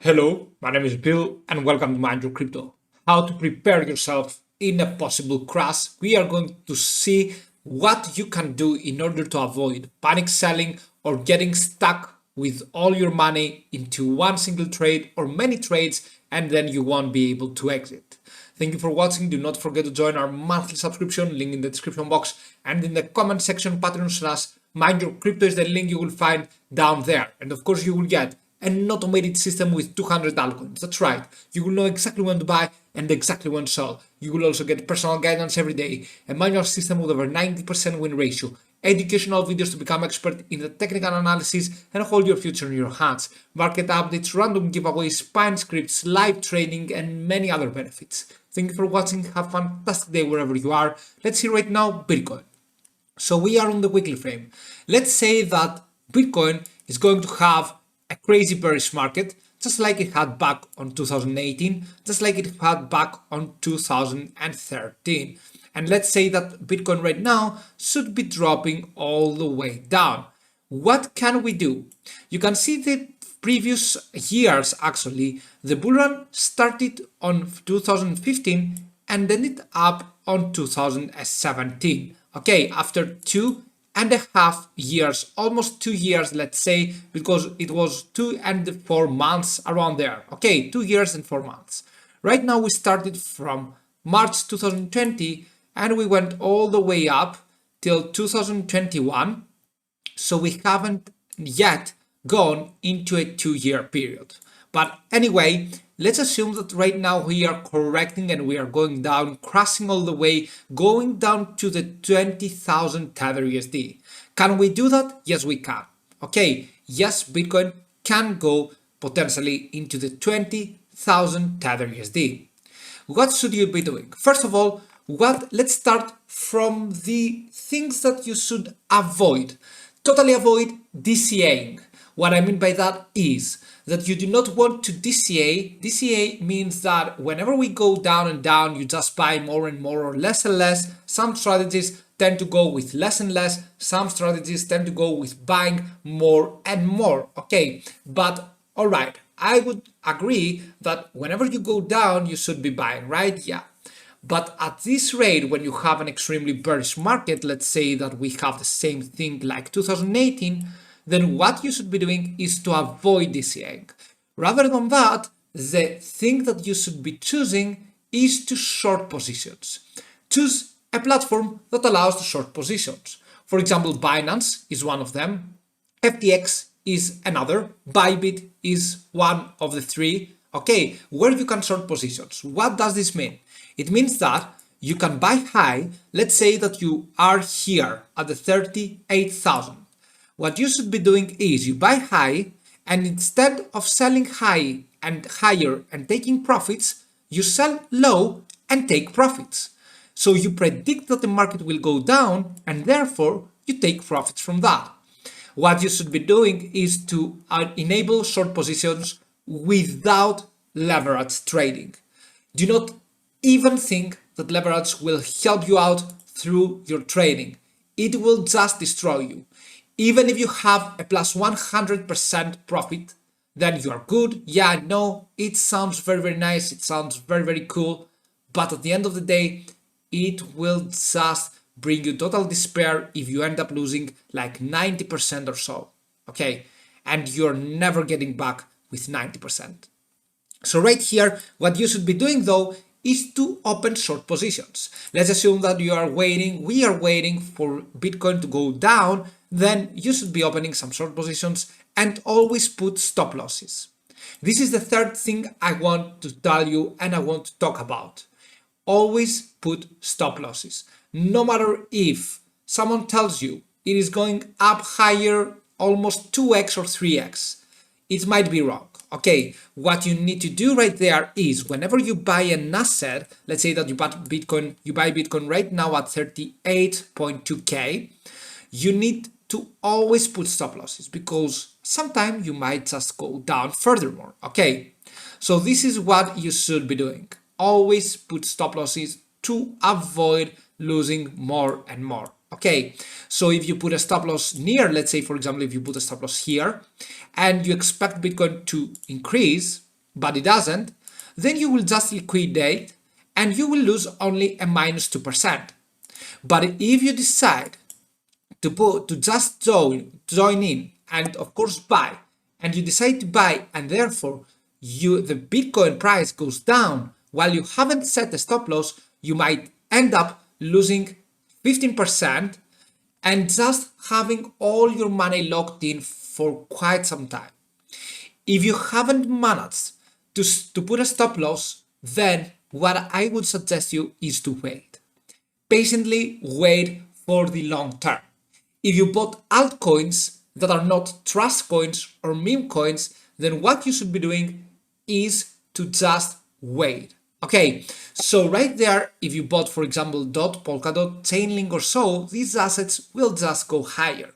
Hello, my name is Bill and welcome to Mind Your Crypto. How to prepare yourself in a possible crash. We are going to see what you can do in order to avoid panic selling or getting stuck with all your money into one single trade or many trades and then you won't be able to exit. Thank you for watching. Do not forget to join our monthly subscription, link in the description box and in the comment section. Patreon/ Mind Your Crypto is the link you will find down there. And of course you will get an automated system with 200 altcoins. That's right. You will know exactly when to buy and exactly when to sell. You will also get personal guidance every day, a manual system with over 90% win ratio, educational videos to become expert in the technical analysis and hold your future in your hands, market updates, random giveaways, spine scripts, live trading, and many other benefits. Thank you for watching. Have a fantastic day wherever you are. Let's see right now Bitcoin. So we are on the weekly frame. Let's say that Bitcoin is going to have a crazy bearish market, just like it had back on 2018, just like it had back on 2013. And let's say that Bitcoin right now should be dropping all the way down. What can we do? You can see the previous years actually. The bull run started on 2015 and ended up on 2017. Okay, after 2.5 years, almost 2 years, let's say, because it was 2 and 4 months around there. Okay, 2 years and 4 months. Right now we started from March 2020 and we went all the way up till 2021. So we haven't yet gone into a 2-year period. But anyway, let's assume that right now we are correcting and we are going down, crashing all the way, going down to the 20,000 Tether USD. Can we do that? Yes, we can. Okay, yes, Bitcoin can go potentially into the 20,000 Tether USD. What should you be doing? First of all, let's start from the things that you should avoid. Totally avoid DCAing. What I mean by that is that you do not want to DCA. DCA means that whenever we go down and down, you just buy more and more or less and less. Some strategies tend to go with less and less. Some strategies tend to go with buying more and more. Okay, but all right, I would agree that whenever you go down, you should be buying, right? Yeah. But at this rate, when you have an extremely bearish market, let's say that we have the same thing like 2018, then what you should be doing is to avoid DCAing. Rather than that, the thing that you should be choosing is to short positions. Choose a platform that allows to short positions. For example, Binance is one of them, FTX is another, Bybit is one of the three, okay, where you can short positions. What does this mean? It means that you can buy high. Let's say that you are here at the 38,000. What you should be doing is you buy high and instead of selling high and higher and taking profits, you sell low and take profits. So you predict that the market will go down and therefore you take profits from that. What you should be doing is to enable short positions without leverage trading. Do not even think that leverage will help you out through your trading. It will just destroy you. Even if you have a plus 100% profit, then you are good. Yeah, I know it sounds very, very nice. It sounds very, very cool. But at the end of the day, it will just bring you total despair if you end up losing like 90% or so. Okay, and you're never getting back with 90%. So right here, what you should be doing though is to open short positions. Let's assume that we are waiting for Bitcoin to go down, then you should be opening some short positions and always put stop losses. This is the third thing I want to tell you and I want to talk about. Always put stop losses. No matter if someone tells you it is going up higher almost 2x or 3x, it might be wrong. Okay, what you need to do right there is whenever you buy an asset, let's say that you buy Bitcoin right now at 38.2k, you need to always put stop losses because sometimes you might just go down furthermore. Okay, so this is what you should be doing. Always put stop losses to avoid losing more and more. Okay, so if you put a stop loss near, let's say, for example, if you put a stop loss here and you expect Bitcoin to increase, but it doesn't, then you will just liquidate and you will lose only a minus 2%. But if you decide to just join in and of course buy, and you decide to buy and therefore the Bitcoin price goes down while you haven't set a stop loss, you might end up losing 15% and just having all your money locked in for quite some time. If you haven't managed to put a stop loss, then what I would suggest you is to wait. Patiently wait for the long term. If you bought altcoins that are not trust coins or meme coins, then what you should be doing is to just wait. Okay, so right there, if you bought, for example, DOT, Polkadot, Chainlink or so, these assets will just go higher.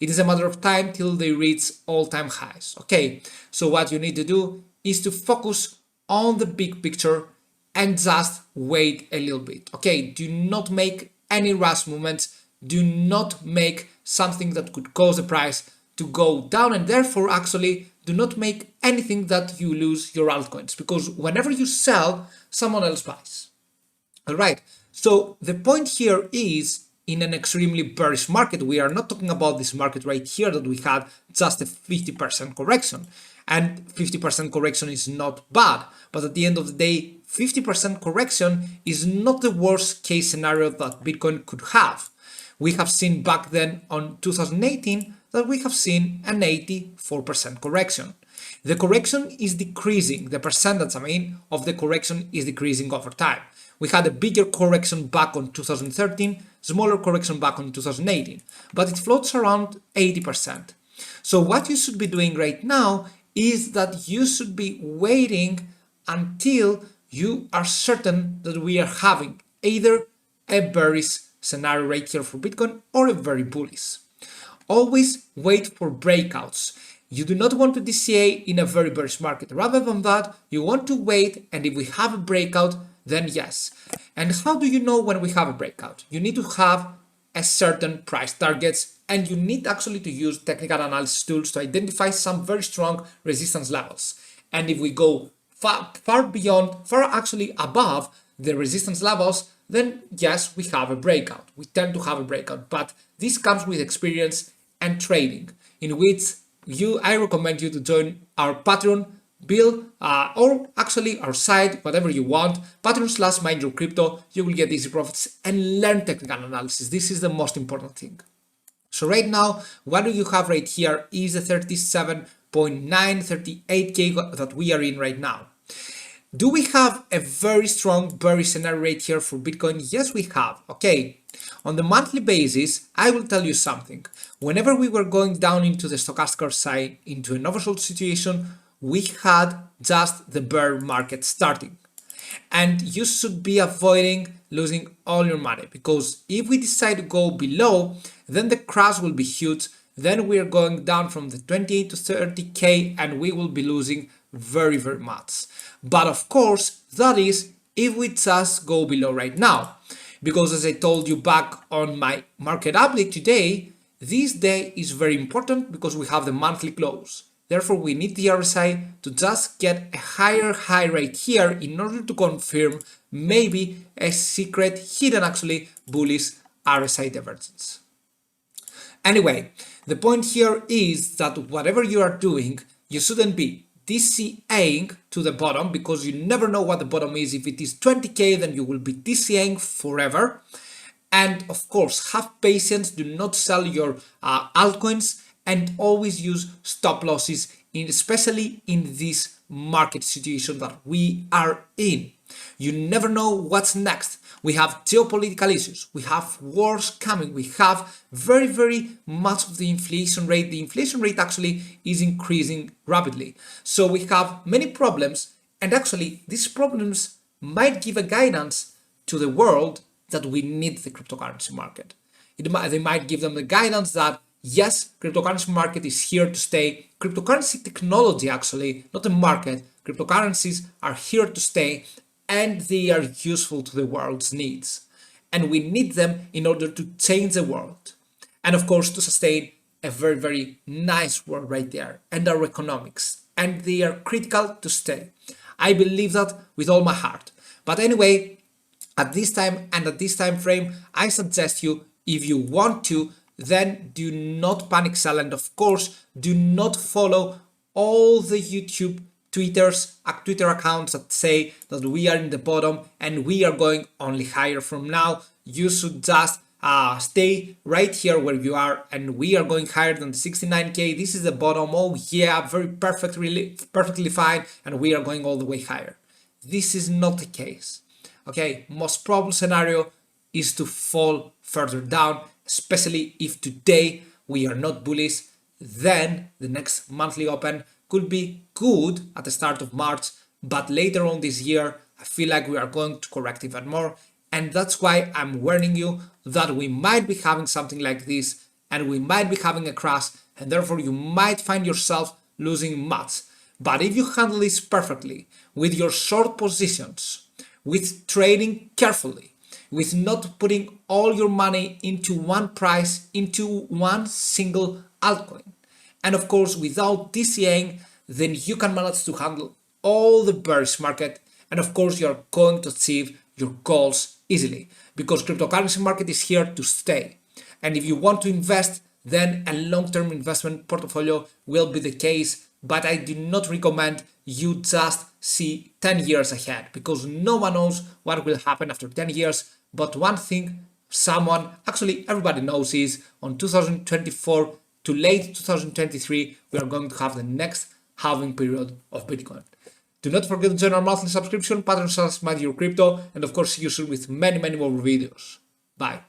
It is a matter of time till they reach all-time highs. Okay, so what you need to do is to focus on the big picture and just wait a little bit. Okay, do not make any rash movements. Do not make something that could cause the price to go down, and therefore actually do not make anything that you lose your altcoins, because whenever you sell, someone else buys. All right, so the point here is, in an extremely bearish market, we are not talking about this market right here that we had just a 50% correction, and 50% correction is not bad, but at the end of the day, 50% correction is not the worst case scenario that Bitcoin could have. We have seen back then on 2018 that we have seen an 84% correction. The correction is decreasing, the percentage of the correction is decreasing over time. We had a bigger correction back on 2013, smaller correction back on 2018, but it floats around 80%. So what you should be doing right now is that you should be waiting until you are certain that we are having either a bearish scenario right here for Bitcoin or a very bullish. Always wait for breakouts. You do not want to DCA in a very bearish market. Rather than that, you want to wait, and if we have a breakout, then yes. And how do you know when we have a breakout? You need to have a certain price targets, and you need actually to use technical analysis tools to identify some very strong resistance levels. And if we go far actually above the resistance levels, then yes, we have a breakout. We tend to have a breakout, but this comes with experience and trading, in which I recommend you to join our Patreon, Bill, or actually our site, whatever you want, Patreon/MindYourCrypto. You will get easy profits and learn technical analysis. This is the most important thing. So right now, what do you have right here is the 37.9, 38K that we are in right now. Do we have a very strong bearish scenario right here for Bitcoin? Yes, we have. Okay. On the monthly basis, I will tell you something. Whenever we were going down into the stochastic side, into an oversold situation, we had just the bear market starting. And you should be avoiding losing all your money, because if we decide to go below, then the crash will be huge. Then we are going down from the 28 to 30K and we will be losing very, very much. But of course, that is if we just go below right now. Because as I told you back on my market update today, this day is very important because we have the monthly close. Therefore, we need the RSI to just get a higher high right here in order to confirm maybe a secret hidden actually bullish RSI divergence. Anyway, the point here is that whatever you are doing, you shouldn't be DCAing to the bottom, because you never know what the bottom is. If it is 20K, then you will be DCAing forever. And of course, have patience, do not sell your altcoins, and always use stop losses, especially in this market situation that we are in. You never know what's next. We have geopolitical issues, we have wars coming, we have very, very much of the inflation rate. The inflation rate actually is increasing rapidly. So we have many problems, and actually these problems might give a guidance to the world that we need the cryptocurrency market. They might give them the guidance that yes, cryptocurrency market is here to stay. Cryptocurrency technology actually, not the market, cryptocurrencies are here to stay, and they are useful to the world's needs. And we need them in order to change the world. And of course, to sustain a very, very nice world right there, and our economics, and they are critical to stay. I believe that with all my heart. But anyway, at this time and at this time frame, I suggest you, if you want to, then do not panic sell, and of course do not follow all the YouTube Twitter accounts that say that we are in the bottom and we are going only higher from now. You should just stay right here where you are, and we are going higher than 69k. This is the bottom. Oh yeah, very perfectly fine, and we are going all the way higher. This is not the case. Okay, most probable scenario is to fall further down, especially if today we are not bullish. Then the next monthly open could be good at the start of March, but later on this year I feel like we are going to correct even more, and that's why I'm warning you that we might be having something like this, and we might be having a crash, and therefore you might find yourself losing much. But if you handle this perfectly, with your short positions, with trading carefully, with not putting all your money into one price, into one single altcoin, and of course without DCAing, then you can manage to handle all the bearish market, and of course you're going to achieve your goals easily, because cryptocurrency market is here to stay. And if you want to invest, then a long-term investment portfolio will be the case, but I do not recommend you just see 10 years ahead, because no one knows what will happen after 10 years. But one thing actually everybody knows is on 2024 to late 2023, we are going to have the next halving period of Bitcoin. Do not forget to join our monthly subscription, Patreon/MindYourCrypto, and of course see you soon with many more videos. Bye.